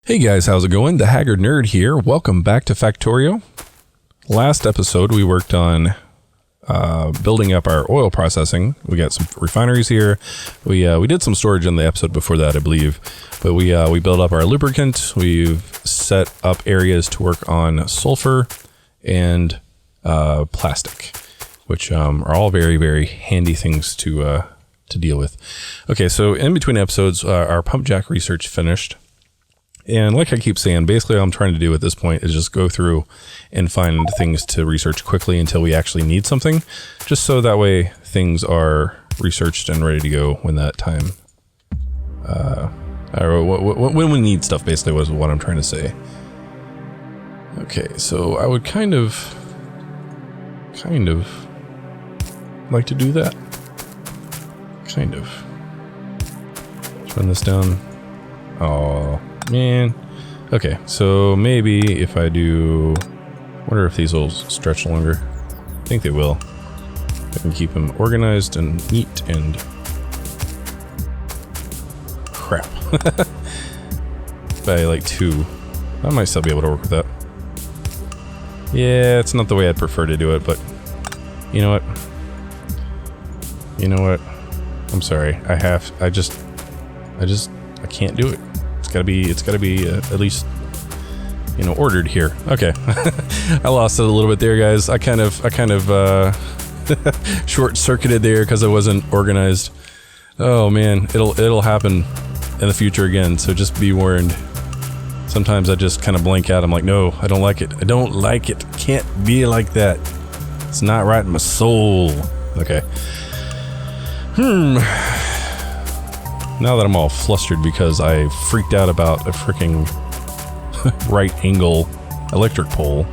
Hey guys, how's it going? TheHaggardNerd here. Welcome back to Factorio. Last episode we worked on building up our oil processing. We got some refineries here. We did some storage in the episode before that, I believe. But we built up our lubricant. We've set up areas to work on sulfur and plastic, which are all very, very handy things to deal with. Okay, so in between episodes, our pump jack research finished. And like I keep saying, basically all I'm trying to do at this point is just go through and find things to research quickly until we actually need something, just so that way things are researched and ready to go when that time, when we need stuff, basically was what I'm trying to say. Okay, so I would kind of like to do that. Kind of. Let's run this down. Oh. Man. Okay, so maybe if I do... wonder if these will stretch longer. I think they will. I can keep them organized and neat and... crap. By like 2. I might still be able to work with that. Yeah, it's not the way I'd prefer to do it, but... You know what? You know what? I'm sorry. I can't do it. It's gotta be at least, you know, ordered here. Okay. I lost it a little bit there, guys. I kind of short-circuited there because I wasn't organized. Oh man, it'll happen in the future again, so just be warned. Sometimes I just kind of blank out. I'm like, no, I don't like it. I don't like it. Can't be like that. It's not right in my soul. Okay. Now that I'm all flustered because I freaked out about a freaking right angle electric pole.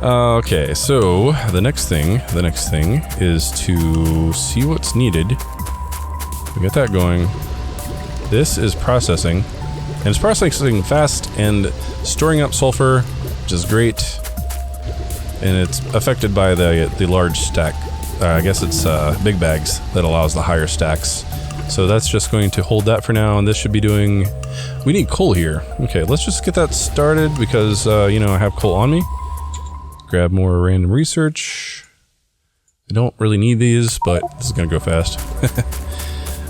Okay, so the next thing is to see what's needed. We got that going. This is processing, and it's processing fast and storing up sulfur, which is great. And it's affected by the large stack. I guess it's BigBags that allows the higher stacks. So that's just going to hold that for now, and this should be doing... We need coal here. Okay, let's just get that started because, you know, I have coal on me. Grab more random research. I don't really need these, but this is going to go fast.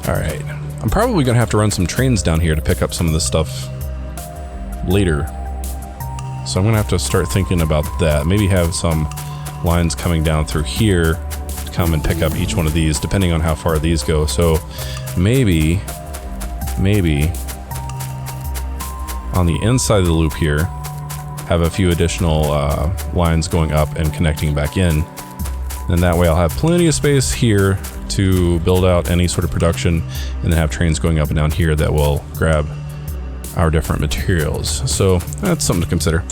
Alright. I'm probably going to have to run some trains down here to pick up some of this stuff later. So I'm going to have to start thinking about that. Maybe have some lines coming down through here to come and pick up each one of these, depending on how far these go. So... Maybe on the inside of the loop here, have a few additional lines going up and connecting back in. And that way I'll have plenty of space here to build out any sort of production, and then have trains going up and down here that will grab our different materials. So that's something to consider.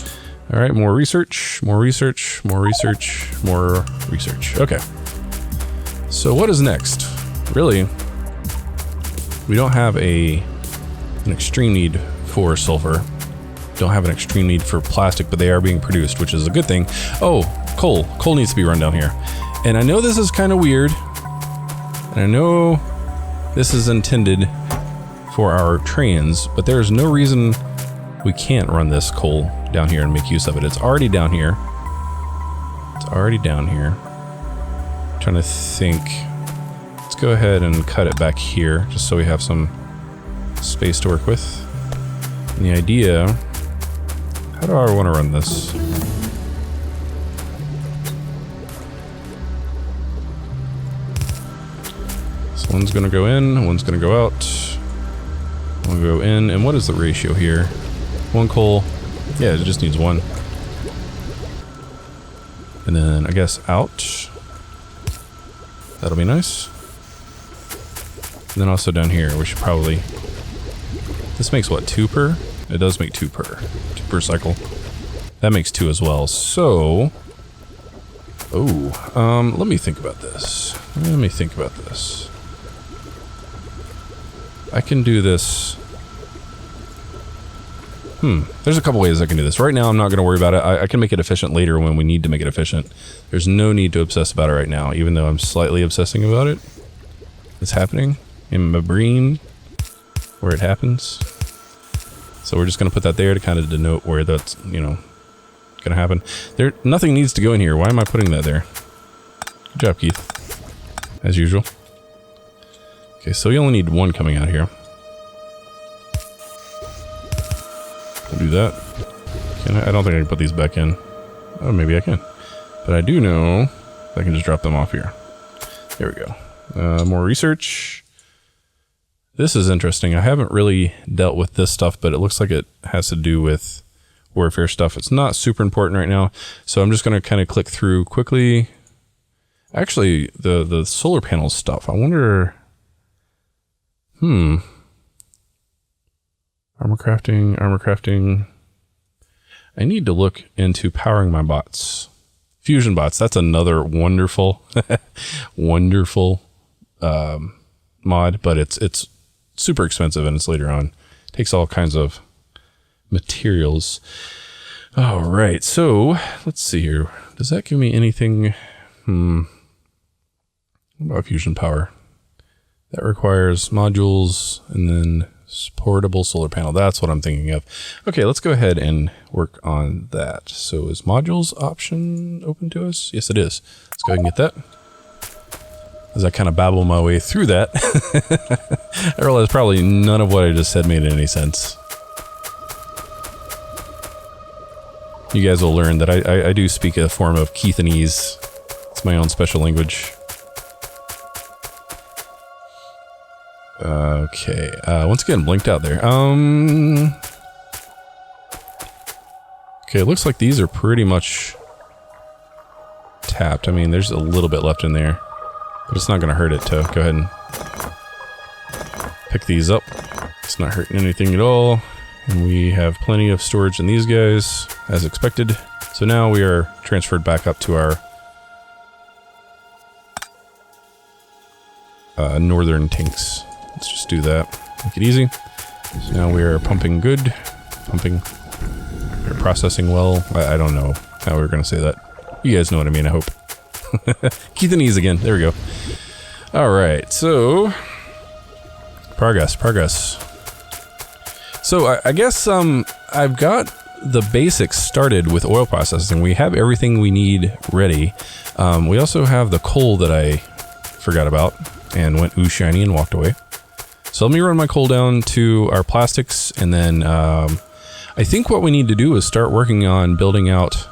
All right, more research. Okay. So what is next? Really, we don't have an extreme need for sulfur. Don't have an extreme need for plastic, but they are being produced, which is a good thing. Oh, coal. Coal needs to be run down here. And I know this is kind of weird. And I know this is intended for our trains, but there's no reason we can't run this coal down here and make use of it. It's already down here. I'm trying to think. Let's go ahead and cut it back here, just so we have some space to work with. And the idea, how do I want to run this? So one's going to go in, one's going to go out. One go in, and what is the ratio here? One coal, yeah, it just needs one. And then I guess out. That'll be nice. And then also down here, we should probably... This makes what, 2 per? It does make 2 per cycle. That makes 2 as well, so... Oh, let me think about this. I can do this... There's a couple ways I can do this. Right now, I'm not going to worry about it. I can make it efficient later when we need to make it efficient. There's no need to obsess about it right now, even though I'm slightly obsessing about it. It's happening in my brain where it happens. So we're just going to put that there to kind of denote where that's, you know, going to happen. Nothing needs to go in here. Why am I putting that there? Good job, Keith. As usual. Okay, so you only need one coming out here. We'll do that. I don't think I can put these back in. Oh, maybe I can. But I do know I can just drop them off here. There we go. More research. This is interesting. I haven't really dealt with this stuff, but it looks like it has to do with warfare stuff. It's not super important right now, so I'm just going to kind of click through quickly. Actually, the solar panel stuff. I wonder... Armor crafting. I need to look into powering my bots. Fusion bots, that's another wonderful, wonderful mod, but it's super expensive and it's later on. It takes all kinds of materials. All right, so let's see here. Does that give me anything? What about fusion power? That requires modules and then portable solar panel. That's what I'm thinking of. Okay, let's go ahead and work on that. So is modules option open to us? Yes, it is. Let's go ahead and get that. As I kind of babble my way through that, I realize probably none of what I just said made any sense. You guys will learn that I do speak a form of Keithanese. It's my own special language. Okay, once again, blinked out there. Okay, it looks like these are pretty much tapped. I mean, there's a little bit left in there, but it's not going to hurt it to go ahead and pick these up. It's not hurting anything at all. And we have plenty of storage in these guys, as expected. So now we are transferred back up to our northern tanks. Let's just do that. Make it easy. So now we are pumping good. Pumping. We're processing well. I don't know how we're going to say that. You guys know what I mean, I hope. Keithanese again. There we go. Alright, so... Progress. So I guess I've got the basics started with oil processing. We have everything we need ready. We also have the coal that I forgot about and went ooh shiny and walked away. So let me run my coal down to our plastics, and then I think what we need to do is start working on building out,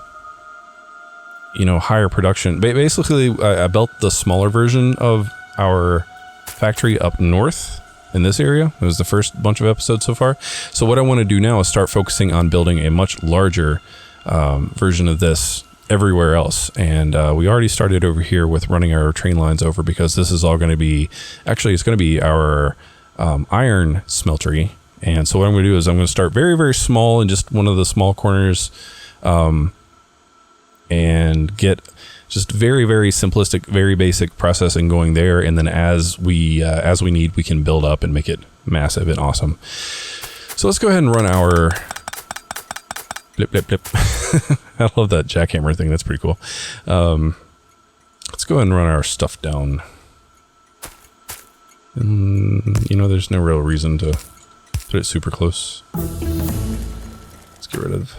you know, higher production. Basically, I built the smaller version of our factory up north in this area. It was the first bunch of episodes so far. So what I want to do now is start focusing on building a much larger version of this everywhere else. And we already started over here with running our train lines over, because this is all going to be, actually it's going to be our iron smeltery. And so what I'm going to do is I'm going to start very, very small in just one of the small corners, and get just very, very simplistic, very basic processing going there. And then as we need, we can build up and make it massive and awesome. So let's go ahead and run our blip, blip, blip. I love that jackhammer thing. That's pretty cool. Let's go ahead and run our stuff down. And, you know, there's no real reason to put it super close. Let's get rid of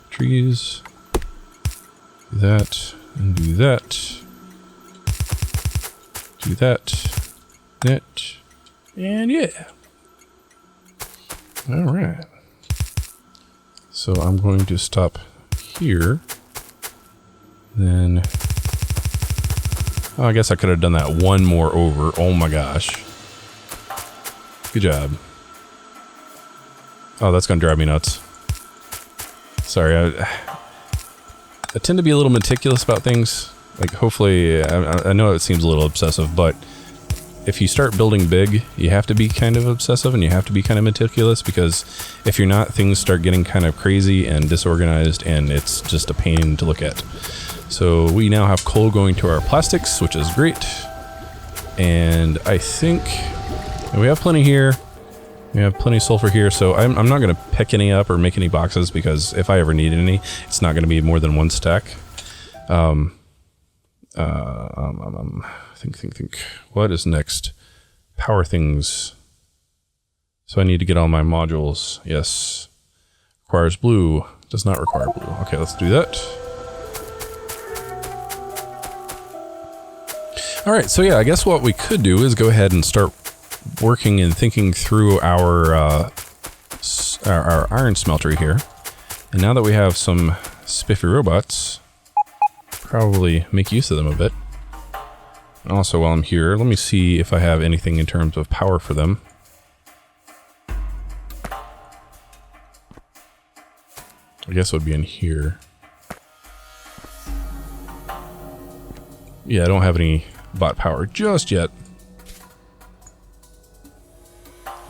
trees. Do that, and do that. Do that. That. And yeah. Alright. So I'm going to stop here. Then... oh, I guess I could have done that one more over. Oh my gosh. Good job. Oh, that's going to drive me nuts. Sorry, I tend to be a little meticulous about things. Like, hopefully, I know it seems a little obsessive, but if you start building big, you have to be kind of obsessive and you have to be kind of meticulous, because if you're not, things start getting kind of crazy and disorganized, and it's just a pain to look at. So we now have coal going to our plastics, which is great. And I think we have plenty here. We have plenty of sulfur here, so I'm not going to pick any up or make any boxes, because if I ever need any, it's not going to be more than one stack. Think. What is next? Power things. So I need to get all my modules. Yes. Requires blue. Does not require blue. Okay, let's do that. All right, so yeah, I guess what we could do is go ahead and start working and thinking through our iron smeltery here. And now that we have some spiffy robots, probably make use of them a bit. Also, while I'm here, let me see if I have anything in terms of power for them. I guess it would be in here. Yeah, I don't have any bot power just yet.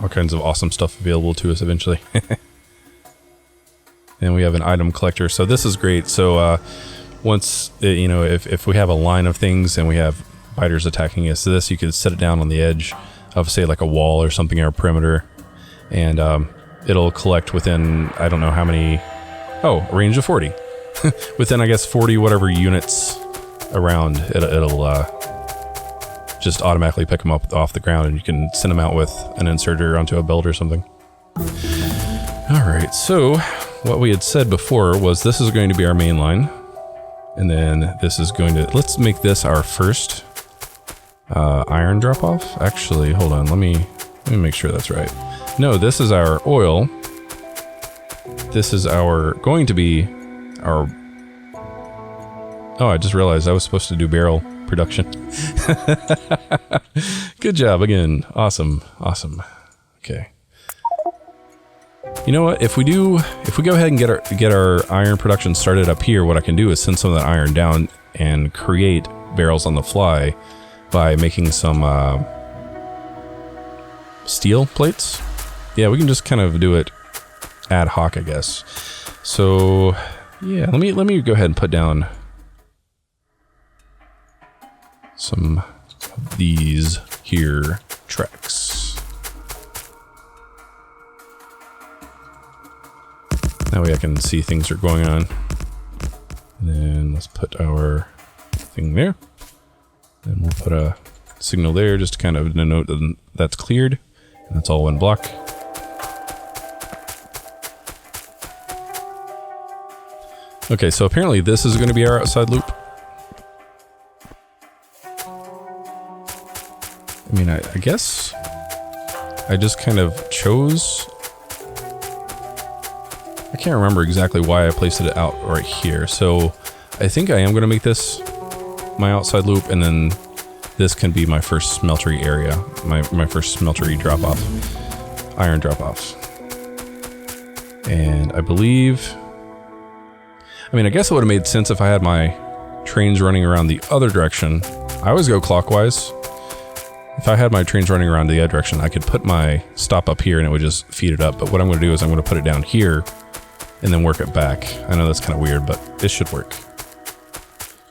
All kinds of awesome stuff available to us eventually. And we have an item collector, so this is great. So once, you know, if we have a line of things and we have biters attacking us, this you could set it down on the edge of, say, like a wall or something, or a perimeter, and it'll collect within, I don't know how many, a range of 40. Within, I guess, 40 whatever units around, it'll just automatically pick them up off the ground, and you can send them out with an inserter onto a belt or something. Alright, so what we had said before was this is going to be our main line, and then this is going to, let's make this our first iron drop off. Actually, hold on, let me make sure that's right. No, this is our oil. This is going to be our, oh, I just realized I was supposed to do barrel production. Good job again. Awesome. Awesome. Okay. You know what? If we go ahead and get our iron production started up here, what I can do is send some of that iron down and create barrels on the fly by making some steel plates. Yeah, we can just kind of do it ad hoc, I guess. So yeah, let me go ahead and put down some of these here tracks. That way I can see things are going on. And then let's put our thing there. Then we'll put a signal there just to kind of denote that that's cleared. And that's all one block. Okay, so apparently this is going to be our outside loop. I mean, I guess I just kind of chose. I can't remember exactly why I placed it out right here. So I think I am going to make this my outside loop, and then this can be my first smeltery area, my first smeltery drop off, iron drop off. And I believe, I mean, I guess it would have made sense if I had my trains running around the other direction. I always go clockwise. If I had my trains running around the other direction, I could put my stop up here and it would just feed it up. But what I'm going to do is I'm going to put it down here and then work it back. I know that's kind of weird, but it should work.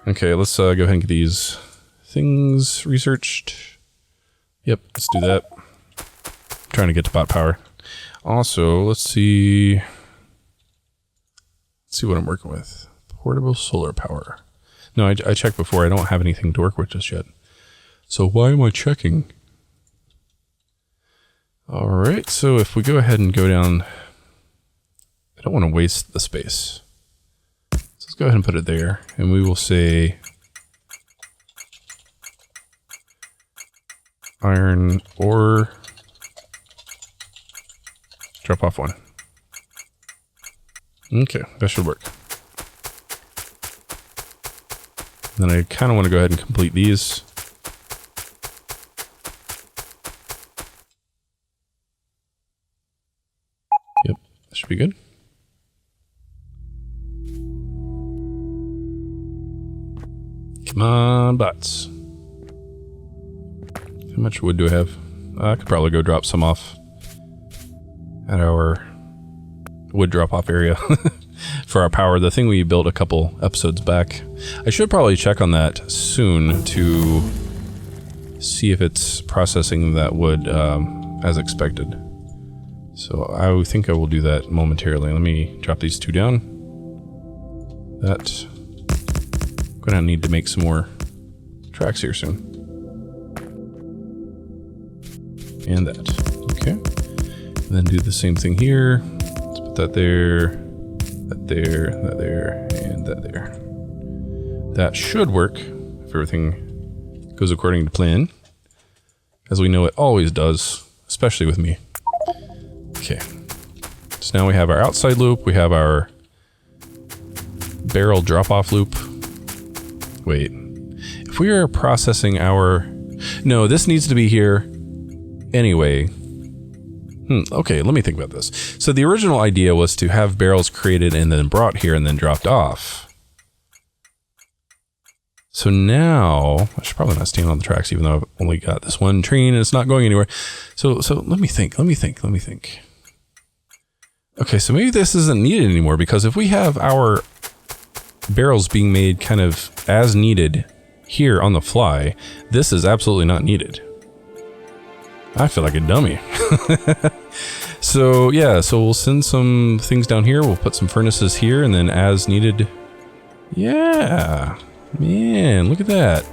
Okay, let's go ahead and get these things researched. Yep, let's do that. I'm trying to get to bot power. Also, let's see what I'm working with. Portable solar power. No, I checked before. I don't have anything to work with just yet. So why am I checking? All right, so if we go ahead and go down, I don't want to waste the space. So let's go ahead and put it there, and we will say iron ore drop off 1. Okay, that should work. Then I kind of want to go ahead and complete these. Yep, that should be good. Come on, bots. How much wood do I have? I could probably go drop some off at our wood drop off area for our power, the thing we built a couple episodes back. I should probably check on that soon to see if it's processing that wood as expected. So I think I will do that momentarily. Let me drop these 2 down. That, I'm gonna need to make some more tracks here soon. And that, okay. And then do the same thing here. Let's put that there, that there, that there, and that there. That should work if everything goes according to plan. As we know it always does, especially with me. Okay. So now we have our outside loop, we have our barrel drop-off loop. Wait. If we are processing our... No, this needs to be here anyway. Okay, let me think about this. So the original idea was to have barrels created and then brought here and then dropped off. So now, I should probably not stand on the tracks even though I've only got this one train and it's not going anywhere. So let me think. Okay, so maybe this isn't needed anymore because if we have our barrels being made kind of as needed here on the fly, this is absolutely not needed. I feel like a dummy. So yeah, so we'll send some things down here. We'll put some furnaces here and then as needed. Yeah, man, look at that.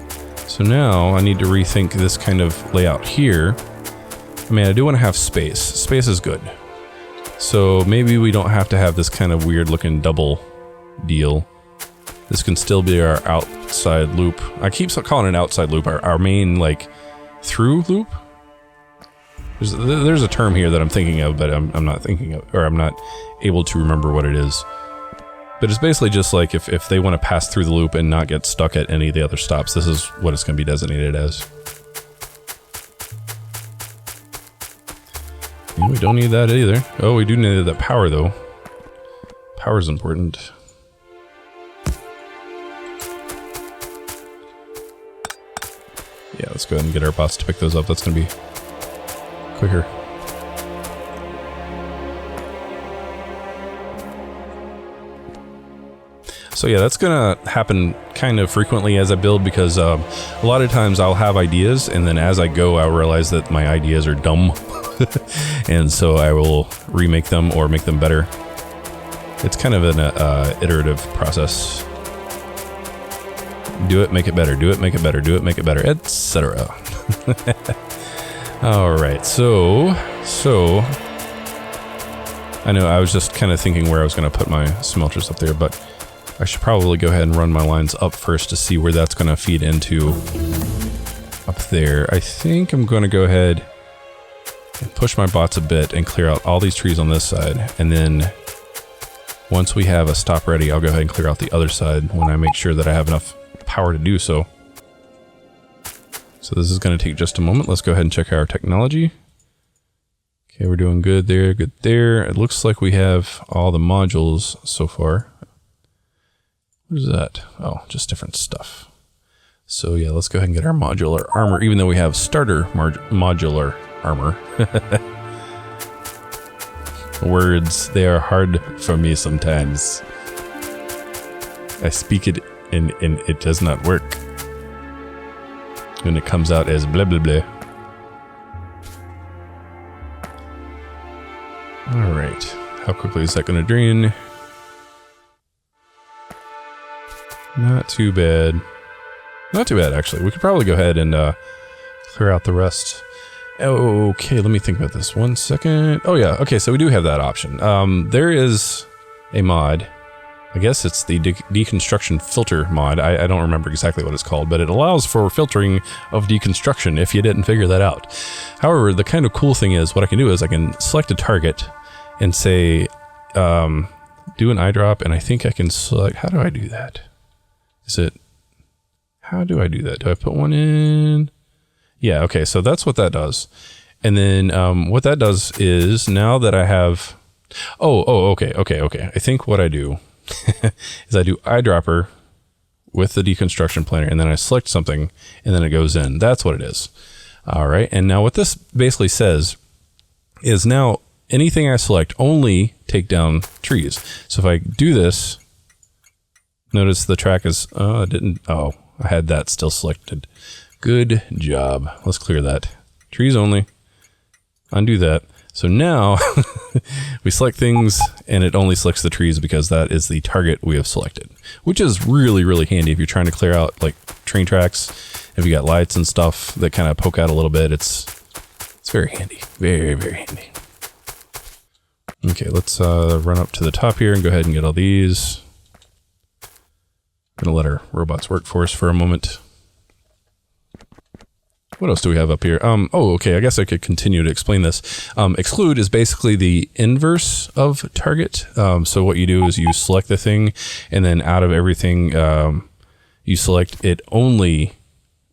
So now I need to rethink this kind of layout here. I mean, I do want to have space. Space is good. So maybe we don't have to have this kind of weird looking double deal. This can still be our outside loop. I keep calling it an outside loop, our main like through loop. There's a term here that I'm thinking of, but I'm not thinking of, or I'm not able to remember what it is. But it's basically just like if they want to pass through the loop and not get stuck at any of the other stops, this is what it's going to be designated as. And we don't need that either. Oh, we do need that power though. Power is important. Yeah, let's go ahead and get our bots to pick those up. That's going to be quicker. So yeah, that's gonna happen kind of frequently as I build because a lot of times I'll have ideas and then as I go I'll realize that my ideas are dumb and so I will remake them or make them better. It's kind of an iterative process. Do it, make it better, do it, make it better, do it, make it better, etc. Alright, so I know I was just kind of thinking where I was going to put my smelters up there, but I should probably go ahead and run my lines up first to see where that's going to feed into up there. I think I'm going to go ahead and push my bots a bit and clear out all these trees on this side, and then once we have a stop ready, I'll go ahead and clear out the other side when I make sure that I have enough power to do so. So this is going to take just a moment. Let's go ahead and check our technology. Okay, we're doing good there, good there. It looks like we have all the modules so far. What is that? Oh, just different stuff. So yeah, let's go ahead and get our modular armor, even though we have starter modular armor. Words, they are hard for me sometimes. I speak it and it does not work. When it comes out as blah blah blah. Alright, how quickly is that going to drain? Not too bad. Not too bad, actually. We could probably go ahead and clear out the rest. Okay, let me think about this 1 second. Oh yeah, okay, so we do have that option. There is a mod. I guess it's the deconstruction filter mod. I don't remember exactly what it's called, but it allows for filtering of deconstruction if you didn't figure that out. However, the kind of cool thing is what I can do is I can select a target and say, do an eyedrop, and I think I can select, how do I do that? How do I do that? Do I put one in? Yeah, okay, so that's what that does. And then what that does is now that I have, okay. I think what I do is I do eyedropper with the deconstruction planner, and then I select something, and then it goes in. That's what it is. All right, and now what this basically says is now anything I select only take down trees. So if I do this, notice the track is, I had that still selected. Good job. Let's clear that. Trees only. Undo that. So now we select things and it only selects the trees because that is the target we have selected, which is really, really handy if you're trying to clear out like train tracks. If you got lights and stuff that kind of poke out a little bit, it's very handy. Very, very handy. Okay, let's run up to the top here and go ahead and get all these. Gonna let our robots work for us for a moment. What else do we have up here? Oh, okay, I guess I could continue to explain this. Exclude is basically the inverse of target. So what you do is you select the thing, and then out of everything, you select it only,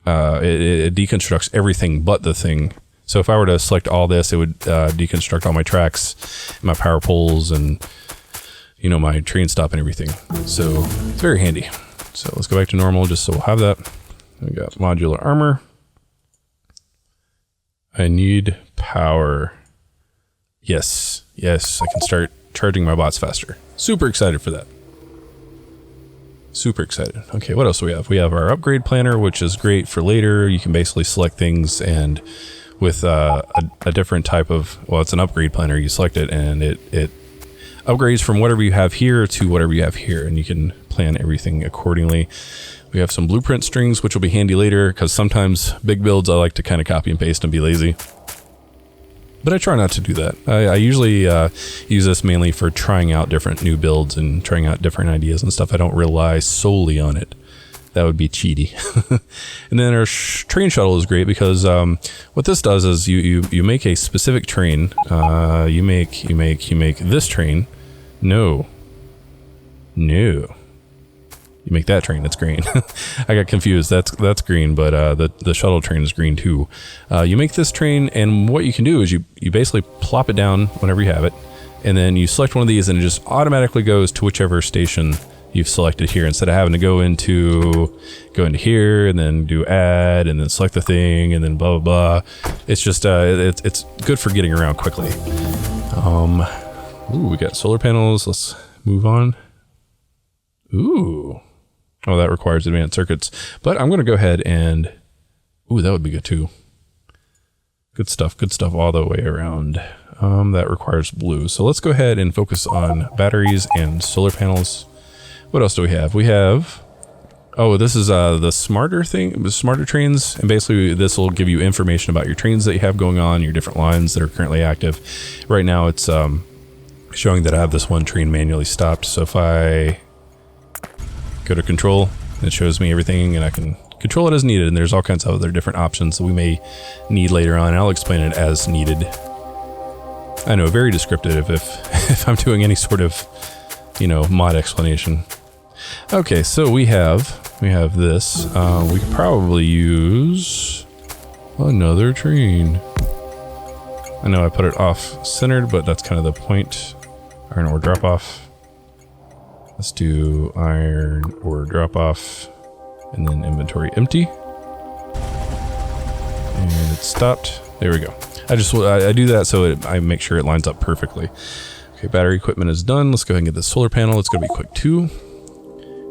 it deconstructs everything but the thing. So if I were to select all this, it would deconstruct all my tracks, my power poles, and my train stop and everything. So it's very handy. So let's go back to normal just so we'll have that. We got modular armor. I need power. Yes, I can start charging my bots faster. Super excited for that. Super excited. Okay, what else do we have? We have our upgrade planner, which is great for later. You can basically select things, and with a different type of, well, it's an upgrade planner. You select it and it upgrades from whatever you have here to whatever you have here, and you can plan everything accordingly. We have some blueprint strings, which will be handy later, because sometimes big builds I like to kind of copy and paste and be lazy. But I try not to do that. I usually use this mainly for trying out different new builds and trying out different ideas and stuff. I don't rely solely on it. That would be cheaty. And then our train shuttle is great because what this does is you make a specific train. You make this train. No. You make that train, it's green. I got confused. That's green, but the shuttle train is green too. You make this train, and what you can do is you basically plop it down whenever you have it, and then you select one of these, and it just automatically goes to whichever station you've selected here, instead of having to go into here and then do add and then select the thing and then blah blah blah. It's just it's good for getting around quickly. Ooh, we got solar panels. Let's move on. Ooh. Oh, that requires advanced circuits. But I'm going to go ahead and... Ooh, that would be good too. Good stuff all the way around. That requires blue. So let's go ahead and focus on batteries and solar panels. What else do we have? We have... Oh, this is the smarter trains. And basically this will give you information about your trains that you have going on, your different lines that are currently active. Right now it's showing that I have this one train manually stopped. So if I... go to control, it shows me everything, and I can control it as needed, and there's all kinds of other different options that we may need later on, and I'll explain it as needed. I know, very descriptive if I'm doing any sort of, mod explanation. Okay, so we have this. We could probably use another train. I know I put it off-centered, but that's kind of the point. Iron ore drop-off. Let's do iron ore drop off and then inventory empty. And it's stopped. There we go. I do that so I make sure it lines up perfectly. Okay, battery equipment is done. Let's go ahead and get the solar panel. It's going to be quick too.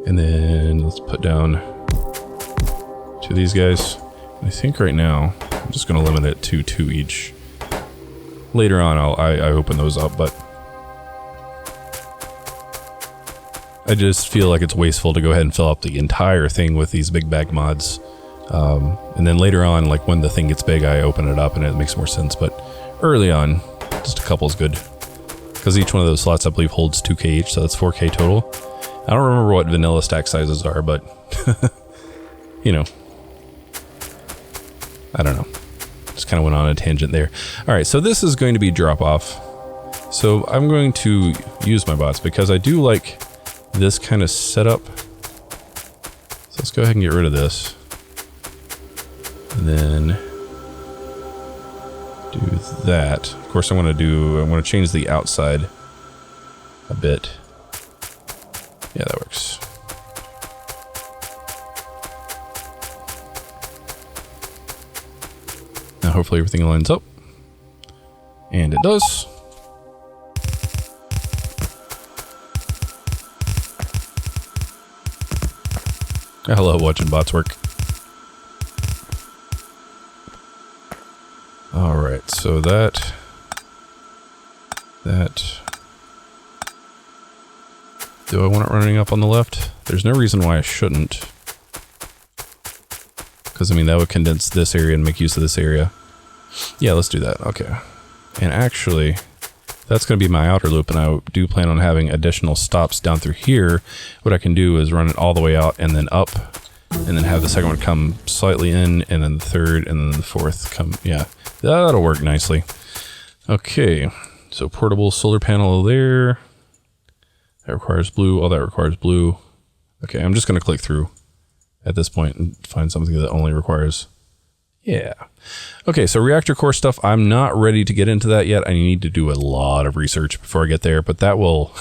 And then let's put down two of these guys. I think right now I'm just going to limit it to 2 each. Later on I open those up, but I just feel like it's wasteful to go ahead and fill up the entire thing with these big bag mods. And then later on, like when the thing gets big, I open it up and it makes more sense. But early on, just a couple is good. Because each one of those slots, I believe, holds 2K each, so that's 4K total. I don't remember what vanilla stack sizes are, but, I don't know. Just kind of went on a tangent there. All right, so this is going to be drop off. So I'm going to use my bots because I do like this kind of setup. So let's go ahead and get rid of this. And then do that. Of course, I'm going to change the outside a bit. Yeah, that works. Now hopefully everything lines up. And it does. I love watching bots work. Alright, so that... Do I want it running up on the left? There's no reason why I shouldn't. Because, I mean, that would condense this area and make use of this area. Yeah, let's do that. Okay. And actually, that's going to be my outer loop, and I do plan on having additional stops down through here. What I can do is run it all the way out and then up, and then have the second one come slightly in, and then the third, and then the fourth come, yeah, that'll work nicely. Okay, so portable solar panel there. That requires blue, all that requires blue. Okay, I'm just going to click through at this point and find something that only requires, yeah. Okay, so reactor core stuff, I'm not ready to get into that yet. I need to do a lot of research before I get there, but that will,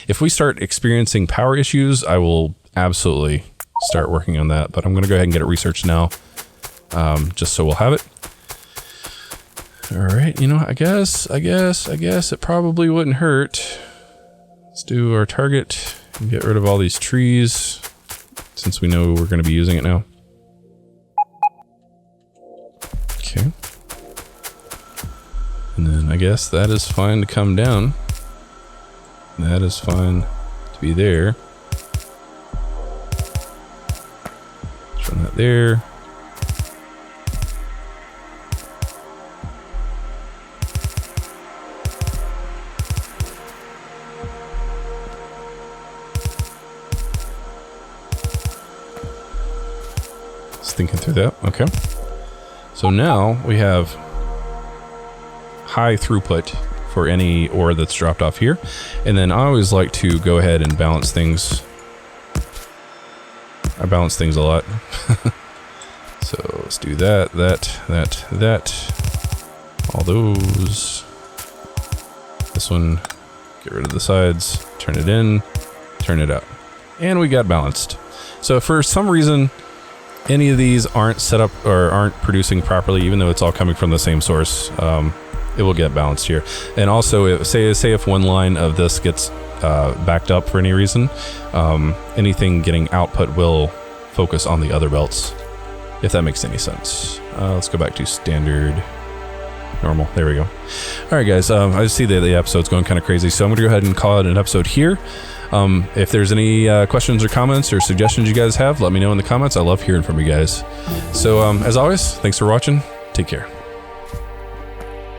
if we start experiencing power issues, I will absolutely start working on that, but I'm gonna go ahead and get it researched now, just so we'll have it. All right, you know, I guess it probably wouldn't hurt. Let's do our target and get rid of all these trees, since we know we're gonna be using it now. Okay. And then I guess that is fine to come down. That is fine to be there. Run that there. Just thinking through that. Okay. So now we have high throughput for any ore that's dropped off here. And then I always like to go ahead and balance things. I balance things a lot. So let's do that. All those. This one, get rid of the sides, turn it in, turn it out. And we got balanced. So for some reason, any of these aren't set up or aren't producing properly, even though it's all coming from the same source, it will get balanced here. And also, if, say if one line of this gets backed up for any reason, anything getting output will focus on the other belts, if that makes any sense. Let's go back to standard, normal. There we go. All right, guys. I just see that the episode's going kind of crazy, so I'm going to go ahead and call it an episode here. If there's any questions or comments or suggestions you guys have, let me know in the comments. I love hearing from you guys. So as always, thanks for watching. Take care.